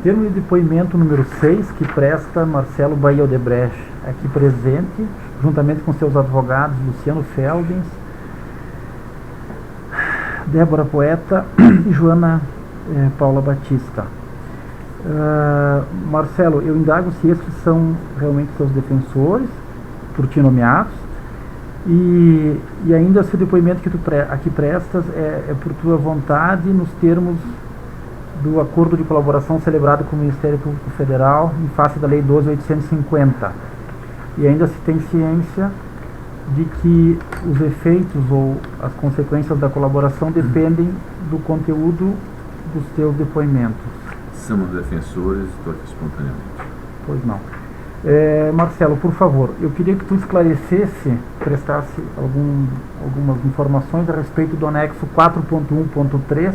termo de depoimento número 6, que presta Marcelo Bahia Odebrecht, aqui presente, juntamente com seus advogados Luciano Feldens, Débora Poeta e Joana Paula Batista. Marcelo, eu indago se esses são realmente seus defensores, por ti nomeados, e ainda se o depoimento que tu aqui prestas é por tua vontade, nos termos do acordo de colaboração celebrado com o Ministério Público Federal em face da Lei 12.850. E ainda se tem ciência de que os efeitos ou as consequências da colaboração dependem do conteúdo dos teus depoimentos. Somos defensores, estou aqui espontaneamente. Pois não. Marcelo, por favor, eu queria que tu esclarecesse, prestasse algumas informações a respeito do anexo 4.1.3,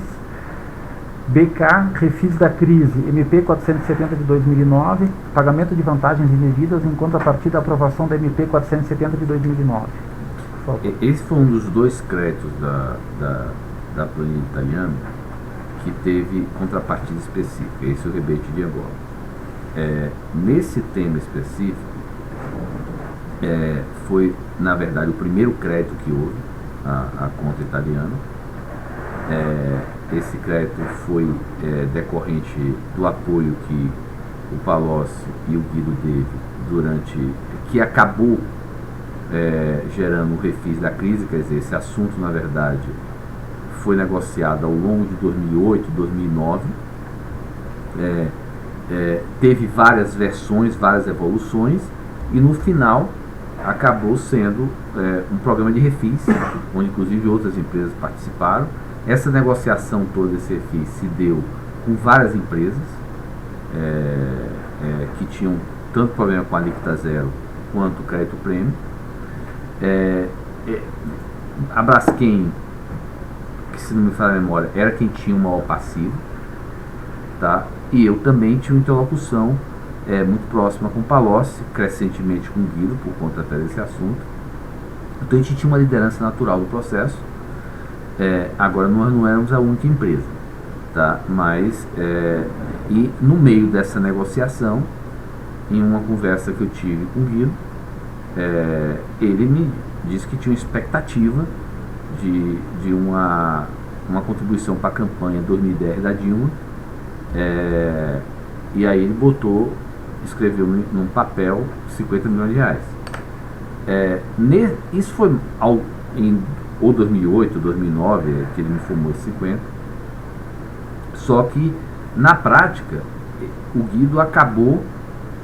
BK, Refis da Crise, MP 470 de 2009, pagamento de vantagens indevidas enquanto a partir da aprovação da MP 470 de 2009. Esse foi um dos dois créditos da planilha italiana que teve contrapartida específica, esse é o rebate de agora. Nesse tema específico, foi, na verdade, o primeiro crédito que houve, a conta italiana. Esse crédito foi decorrente do apoio que o Palocci e o Guido teve que acabou gerando o refis da crise, quer dizer, esse assunto, na verdade, foi negociado ao longo de 2008, 2009, teve várias versões, várias evoluções, e no final acabou sendo um programa de refis, onde inclusive outras empresas participaram. Essa negociação toda, esse refis, se deu com várias empresas que tinham tanto problema com a alíquota zero quanto o crédito prêmio. A Braskem, que se não me falha a memória, era quem tinha o maior passivo, tá? E eu também tinha uma interlocução muito próxima com o Palocci, crescentemente com o Guido, por conta até desse assunto. Então a gente tinha uma liderança natural do processo. Agora nós não éramos a única empresa, tá? Mas e no meio dessa negociação, em uma conversa que eu tive com o Guido, ele me disse que tinha uma expectativa de uma contribuição para a campanha 2010 da Dilma, e aí ele escreveu num papel 50 milhões de reais. Isso foi em 2008, 2009, que ele me informou de 50. Só que, na prática, o Guido acabou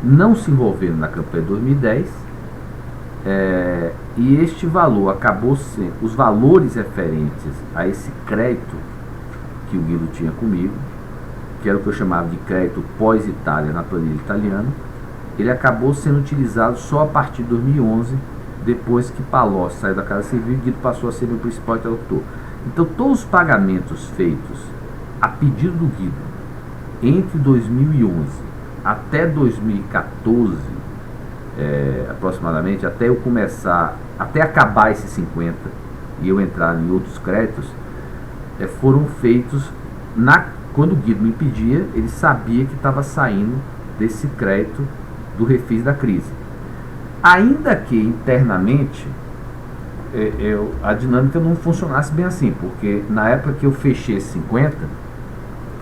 não se envolvendo na campanha de 2010, e este valor acabou sendo, os valores referentes a esse crédito que o Guido tinha comigo, que era o que eu chamava de crédito pós-Itália na planilha italiana, ele acabou sendo utilizado só a partir de 2011, depois que Palocci saiu da Casa Civil e Guido passou a ser meu principal interlocutor. Então todos os pagamentos feitos a pedido do Guido entre 2011 até 2014, aproximadamente, até acabar esses 50 e eu entrar em outros créditos, foram feitos quando o Guido me pedia, ele sabia que estava saindo desse crédito do refis da crise. Ainda que internamente a dinâmica não funcionasse bem assim, porque na época que eu fechei esses 50,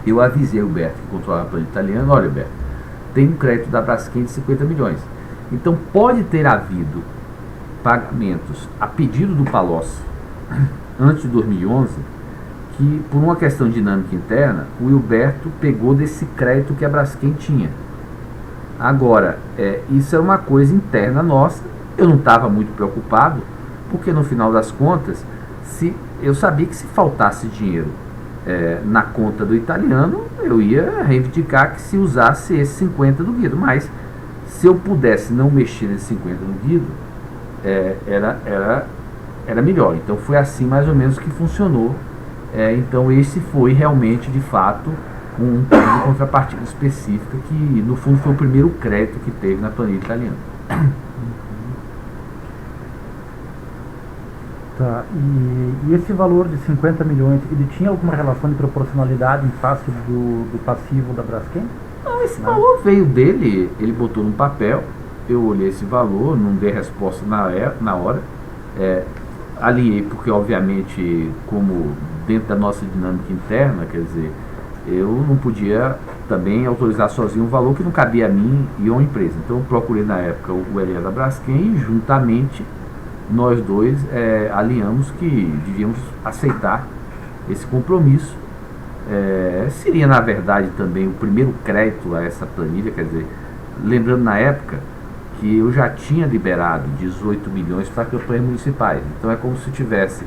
eu avisei o Berto, que controlava a planilha italiana: olha, Berto, tem um crédito da Braskem de 50 milhões. Então pode ter havido pagamentos a pedido do Palocci antes de 2011, que por uma questão de dinâmica interna, o Hilberto pegou desse crédito que a Braskem tinha. Agora, isso é uma coisa interna nossa. Eu não estava muito preocupado, porque no final das contas, eu sabia que se faltasse dinheiro na conta do italiano, eu ia reivindicar que se usasse esse 50 do Guido. Mas se eu pudesse não mexer nesse 50 do Guido, era melhor. Então foi assim mais ou menos que funcionou. Então esse foi realmente, de fato, um plano de contrapartida específica, que no fundo foi o primeiro crédito que teve na planilha italiana. Tá, e esse valor de 50 milhões, ele tinha alguma relação de proporcionalidade em face do passivo da Braskem? Não, esse valor veio dele, ele botou no papel, eu olhei esse valor, não dei resposta na hora, alinhei, porque obviamente, como dentro da nossa dinâmica interna, quer dizer, eu não podia também autorizar sozinho um valor que não cabia a mim e a uma empresa. Então eu procurei na época o Elias da Braskem e juntamente nós dois alinhamos que devíamos aceitar esse compromisso. Seria na verdade também o primeiro crédito a essa planilha, quer dizer, lembrando na época que eu já tinha liberado 18 milhões para campanhas municipais. Então é como se tivesse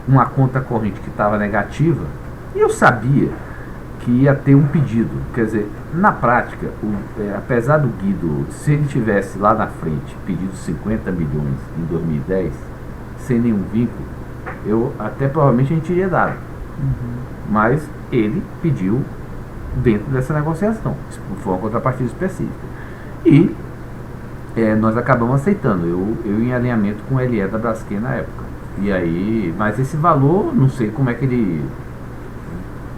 uma conta corrente que estava negativa e eu sabia que ia ter um pedido. Quer dizer, na prática, apesar do Guido, se ele tivesse lá na frente pedido 50 milhões em 2010, sem nenhum vínculo, eu até provavelmente a gente teria dado. Mas ele pediu dentro dessa negociação, foi uma contrapartida específica. E nós acabamos aceitando, eu em alinhamento com o LE da Braskem na época. E aí, mas esse valor, não sei como é que ele...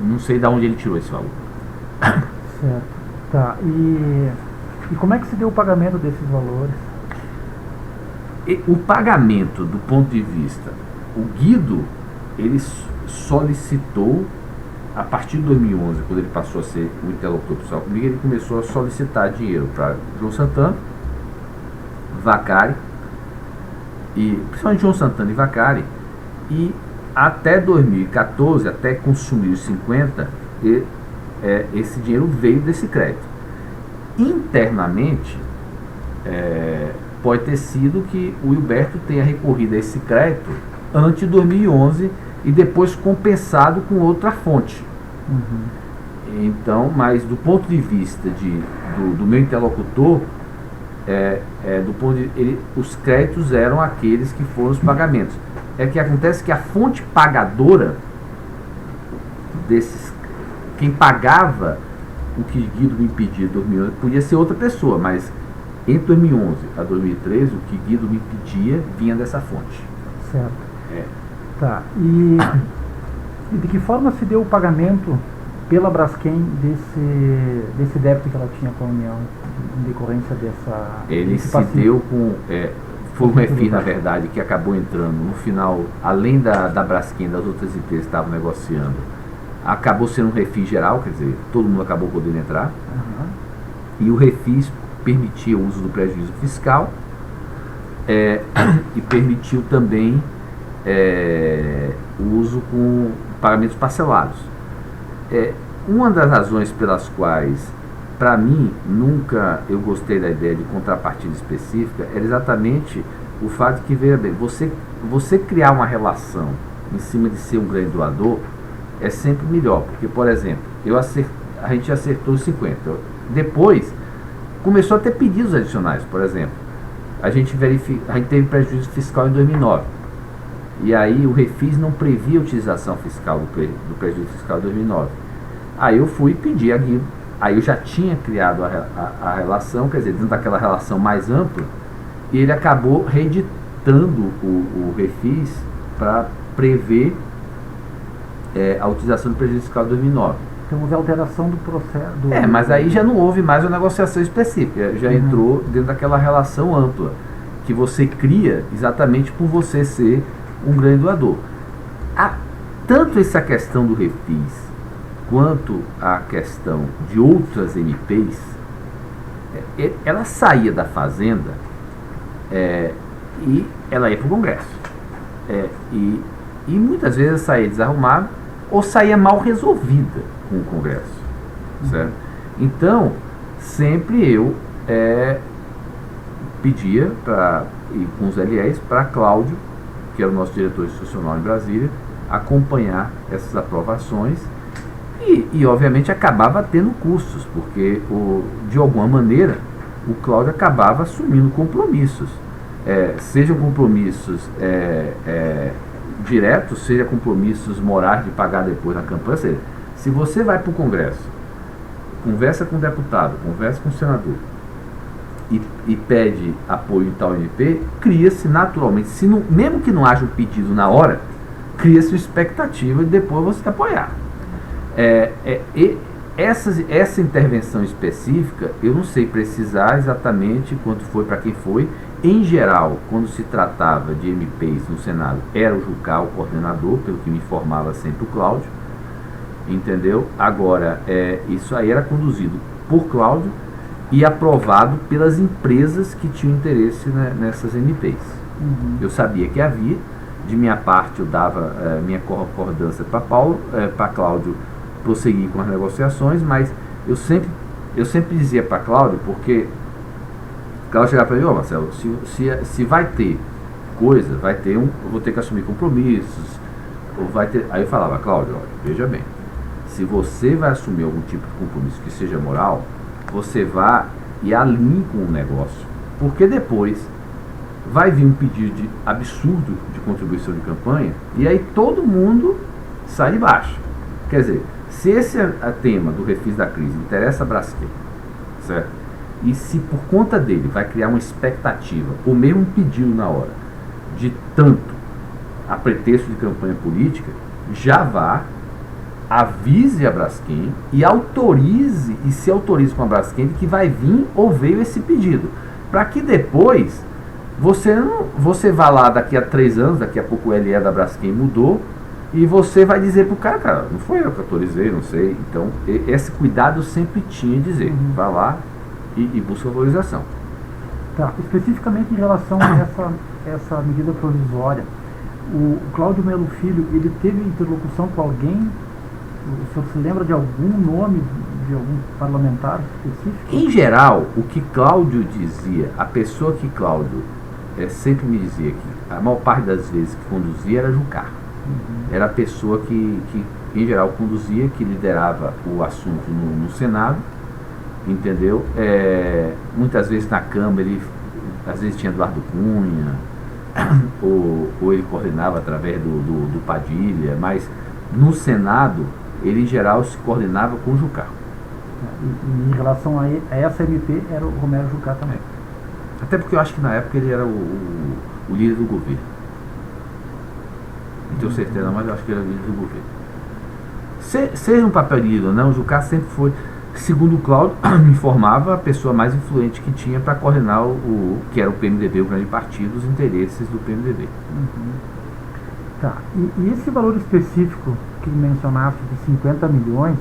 Não sei de onde ele tirou esse valor. Certo. Tá. E como é que se deu o pagamento desses valores? O pagamento, do ponto de vista... O Guido, ele solicitou, a partir de 2011, quando ele passou a ser o interlocutor pessoal comigo, ele começou a solicitar dinheiro para João Santana, Vacari, e principalmente João Santana e Vacari, e até 2014, até consumir os 50, esse dinheiro veio desse crédito. Internamente, pode ter sido que o Hilberto tenha recorrido a esse crédito antes de 2011 e depois compensado com outra fonte. Então, mas do ponto de vista do meu interlocutor, os créditos eram aqueles que foram os pagamentos. Que acontece que a fonte pagadora desses, quem pagava o que Guido me pedia em 2011, podia ser outra pessoa, mas entre 2011 a 2013, o que Guido me pedia vinha dessa fonte. Certo. Tá. E de que forma se deu o pagamento pela Braskem desse débito que ela tinha com a União, em decorrência dessa... Ele se deu com... Foi um refis, na verdade, que acabou entrando no final, além da Braskem, das outras empresas que estavam negociando, acabou sendo um refis geral, quer dizer, todo mundo acabou podendo entrar. E o refis permitia o uso do prejuízo fiscal e permitiu também o uso com pagamentos parcelados. Uma das razões pelas quais, para mim, nunca eu gostei da ideia de contrapartida específica era exatamente o fato de que, veja bem, você criar uma relação em cima de ser um grande doador é sempre melhor, porque, por exemplo, a gente acertou os 50. Depois, começou a ter pedidos adicionais, por exemplo. A gente teve prejuízo fiscal em 2009. E aí o refis não previa a utilização fiscal do prejuízo fiscal de 2009. Aí eu fui pedir a Guido. Aí eu já tinha criado a relação, quer dizer, dentro daquela relação mais ampla, e ele acabou reeditando o refis para prever a utilização do prejuízo fiscal de 2009. Então houve alteração do processo. Mas aí já não houve mais uma negociação específica, já entrou dentro daquela relação ampla, que você cria exatamente por você ser um grande doador. Tanto essa questão do refis, quanto a questão de outras MPs, ela saía da Fazenda e ela ia para o Congresso. E muitas vezes saía desarrumada ou saía mal resolvida com o Congresso. Certo? Então, sempre eu pedia, e com os LEs, para Cláudio, que era o nosso diretor institucional em Brasília, acompanhar essas aprovações. E obviamente acabava tendo custos, porque de alguma maneira o Cláudio acabava assumindo compromissos, sejam compromissos diretos, seja compromissos morais de pagar depois na campanha. Seja, se você vai para o Congresso, conversa com o deputado, conversa com o senador e pede apoio em tal MP, cria-se naturalmente, mesmo que não haja um pedido na hora, cria-se uma expectativa de depois você apoiar. essa intervenção específica, eu não sei precisar exatamente quanto foi, para quem foi. Em geral, quando se tratava de MPs no Senado, era o Jucá o coordenador, pelo que me informava sempre o Cláudio, entendeu? Agora, isso aí era conduzido por Cláudio e aprovado pelas empresas que tinham interesse, né, nessas MPs. Uhum. Eu sabia que havia, de minha parte eu dava minha concordância para Cláudio prosseguir com as negociações, mas eu sempre dizia para Cláudio, porque Cláudio chegava para mim: Marcelo, se vai ter coisa, eu vou ter que assumir compromissos, ou vai ter. Aí eu falava: Cláudio, olha, veja bem, se você vai assumir algum tipo de compromisso que seja moral, você vá e alinhe com o negócio, porque depois vai vir um pedido absurdo de contribuição de campanha e aí todo mundo sai de baixo. Quer dizer, se esse tema do refis da crise interessa a Braskem, certo? E se por conta dele vai criar uma expectativa, ou mesmo um pedido na hora, de tanto a pretexto de campanha política, já vá, avise a Braskem e se autorize com a Braskem que vai vir ou veio esse pedido, para que depois você vá lá daqui a 3 anos, daqui a pouco o LE da Braskem mudou, e você vai dizer pro cara, não foi eu que autorizei, não sei. Então, esse cuidado eu sempre tinha de dizer, vá lá e busca valorização. Tá, especificamente em relação a essa medida provisória, o Cláudio Melo Filho, ele teve interlocução com alguém? O senhor se lembra de algum nome de algum parlamentar específico? Em geral, o que Cláudio dizia, a pessoa que Cláudio sempre me dizia que a maior parte das vezes que conduzia era Jucá. Era a pessoa que em geral conduzia, que liderava o assunto no Senado, entendeu? Muitas vezes na Câmara às vezes tinha Eduardo Cunha, ou ele coordenava através do Padilha, mas no Senado ele em geral se coordenava com o Jucá. E em relação a essa MP era o Romero Jucá também. Até porque eu acho que na época ele era o líder do governo. Não tenho certeza, mas eu acho que ele era o líder do governo. Seja um papel de líder ou não, o Jucá sempre foi, segundo o Cláudio, me informava, a pessoa mais influente que tinha para coordenar que era o PMDB, o grande partido, os interesses do PMDB. Uhum. Tá. E esse valor específico que mencionaste de 50 milhões,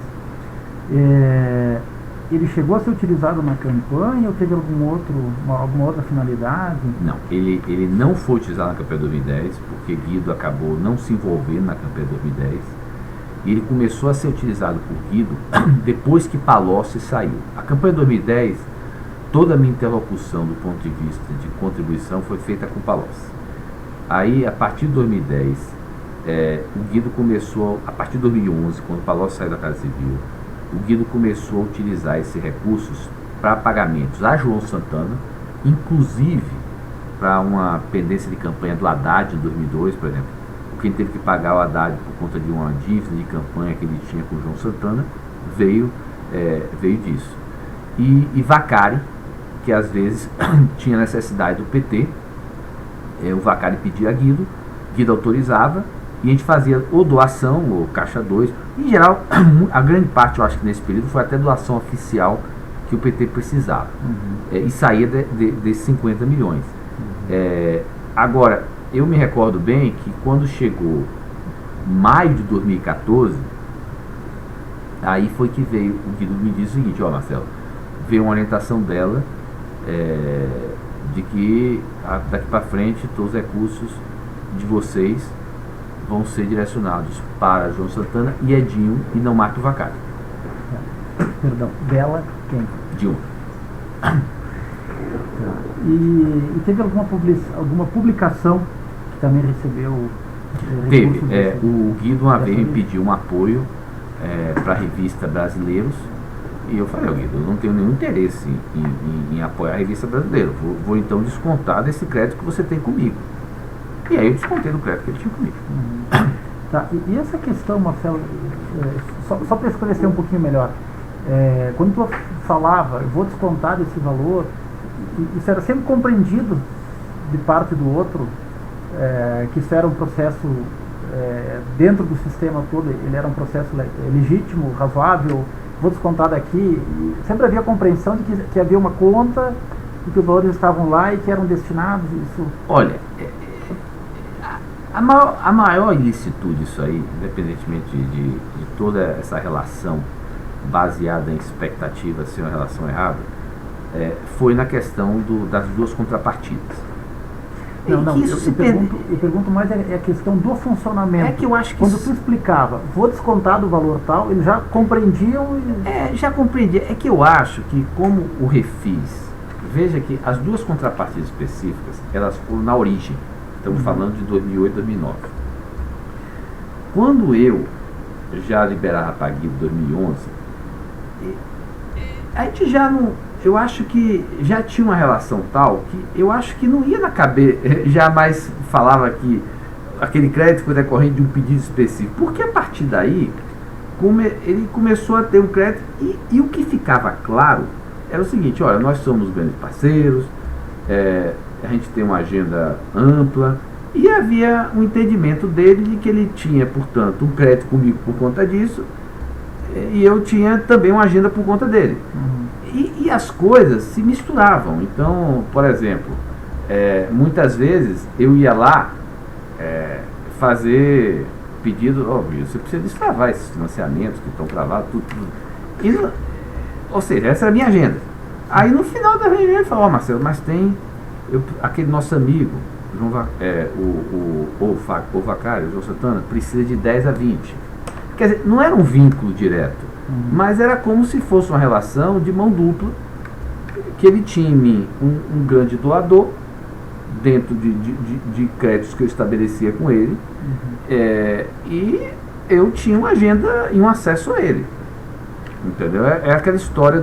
ele chegou a ser utilizado na campanha ou teve alguma outra finalidade? Não, ele não foi utilizado na campanha de 2010, porque Guido acabou não se envolvendo na campanha de 2010. E ele começou a ser utilizado por Guido depois que Palocci saiu. A campanha de 2010, toda a minha interlocução do ponto de vista de contribuição foi feita com Palocci. Aí, a partir de 2010, o Guido começou, a partir de 2011, quando Palocci saiu da Casa Civil, o Guido começou a utilizar esses recursos para pagamentos a João Santana, inclusive para uma pendência de campanha do Haddad em 2002, por exemplo. Quem teve que pagar o Haddad por conta de uma dívida de campanha que ele tinha com o João Santana veio disso. E Vacari, que às vezes tinha necessidade do PT, o Vacari pedia a Guido autorizava, e a gente fazia ou doação ou caixa 2. Em geral, a grande parte, eu acho que nesse período, foi até doação oficial que o PT precisava. E saía desses 50 milhões. Agora, eu me recordo bem que quando chegou maio de 2014, aí foi que veio, o Guido me disse o seguinte: Marcelo, veio uma orientação dela de que daqui para frente todos os recursos de vocês vão ser direcionados para João Santana e Edinho e não Marco Vacari. Perdão, dela quem? Dilma. E teve alguma publicação que também recebeu Teve. O Guido uma vez me pediu um apoio para a revista Brasileiros, e eu falei: Guido, eu não tenho nenhum interesse em apoiar a revista Brasileira, vou então descontar desse crédito que você tem comigo. E aí eu descontei do crédito que ele tinha comigo. Tá. E essa questão, Marcelo, só para esclarecer um pouquinho melhor, quando tu falava, eu vou descontar desse valor, isso era sempre compreendido de parte do outro, que isso era um processo dentro do sistema todo, ele era um processo legítimo, razoável, vou descontar daqui. E sempre havia a compreensão de que havia uma conta e que os valores estavam lá e que eram destinados. Isso. Olha, a maior ilicitude disso aí, independentemente de toda essa relação baseada em expectativa ser uma relação errada, foi na questão das duas contrapartidas. Não, eu pergunto mais a questão do funcionamento. É que eu acho que quando tu explicava, vou descontar do valor tal, eles já compreendiam? Já compreendia. É que eu acho que como o refis, veja que as duas contrapartidas específicas, elas foram na origem. Estamos falando de 2008, 2009. Quando eu já liberava a Paguido em 2011, a gente já não... Eu acho que já tinha uma relação tal que eu acho que não ia na cabeça, jamais falava que aquele crédito foi decorrente de um pedido específico, porque a partir daí ele começou a ter um crédito e o que ficava claro era o seguinte: olha, nós somos grandes parceiros, a gente tem uma agenda ampla, e havia um entendimento dele de que ele tinha, portanto, um crédito comigo por conta disso, e eu tinha também uma agenda por conta dele. E as coisas se misturavam. Então, por exemplo, muitas vezes eu ia lá fazer pedido, você precisa destravar esses financiamentos que estão travados, tudo. Ou seja, essa era a minha agenda. Aí no final da reunião ele falou: Marcelo, mas tem aquele nosso amigo, o Vacário, o João Santana, precisa de 10 a 20. Quer dizer, não era um vínculo direto, mas era como se fosse uma relação de mão dupla, que ele tinha em mim um grande doador, dentro de créditos que eu estabelecia com ele, e eu tinha uma agenda e um acesso a ele. Entendeu? É aquela história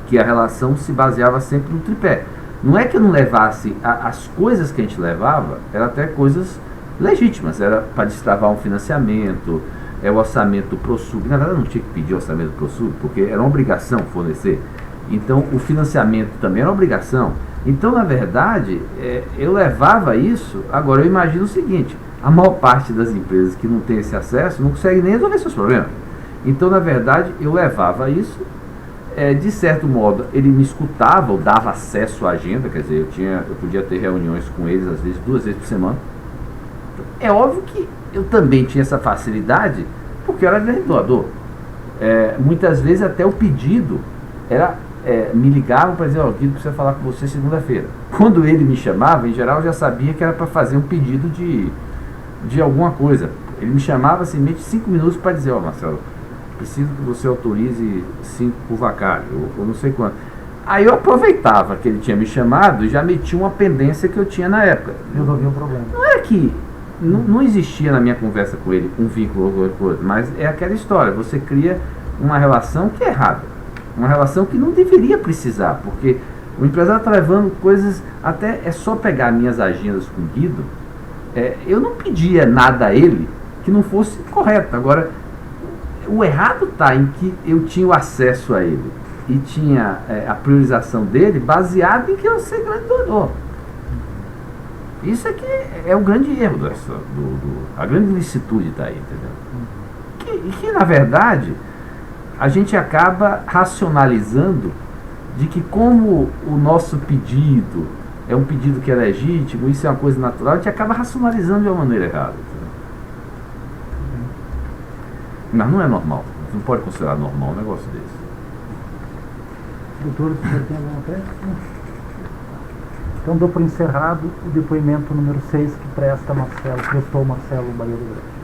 que a relação se baseava sempre no tripé. Não é que eu não levasse, as coisas que a gente levava, eram até coisas legítimas, era para destravar um financiamento, o orçamento do ProSub. Na verdade, não tinha que pedir orçamento do ProSub, porque era uma obrigação fornecer. Então, o financiamento também era uma obrigação. Então, na verdade, eu levava isso. Agora, eu imagino o seguinte: a maior parte das empresas que não tem esse acesso não consegue nem resolver seus problemas. Então, na verdade, eu levava isso. De certo modo, ele me escutava, ou dava acesso à agenda, quer dizer, eu podia ter reuniões com eles, às vezes 2 vezes por semana. É óbvio que eu também tinha essa facilidade, porque eu era grande doador. Muitas vezes até o pedido era, me ligavam para dizer: Guido, precisa falar com você segunda-feira. Quando ele me chamava, em geral, eu já sabia que era para fazer um pedido de alguma coisa. Ele me chamava simplesmente 5 minutos para dizer: Marcelo, preciso que você autorize 5 por Vacário, ou não sei quanto. Aí eu aproveitava que ele tinha me chamado e já metia uma pendência que eu tinha na época. Resolvia um problema. Não é que não existia na minha conversa com ele um vínculo ou coisa, mas é aquela história: você cria uma relação que é errada, uma relação que não deveria precisar, porque o empresário está levando coisas, até é só pegar minhas agendas com o Guido, eu não pedia nada a ele que não fosse correto. Agora, o errado está em que eu tinha o acesso a ele e tinha a priorização dele baseado em que eu ser grande doador. Isso é que é o grande erro a grande ilicitude está aí, entendeu? Que na verdade a gente acaba racionalizando de que, como o nosso pedido é um pedido que é legítimo, isso é uma coisa natural, a gente acaba racionalizando de uma maneira errada, entendeu? Mas não é normal, não pode considerar normal um negócio desse. Doutor, você tem alguma coisa? Então dou por encerrado o depoimento número 6 que prestou Marcelo Baiano Grande.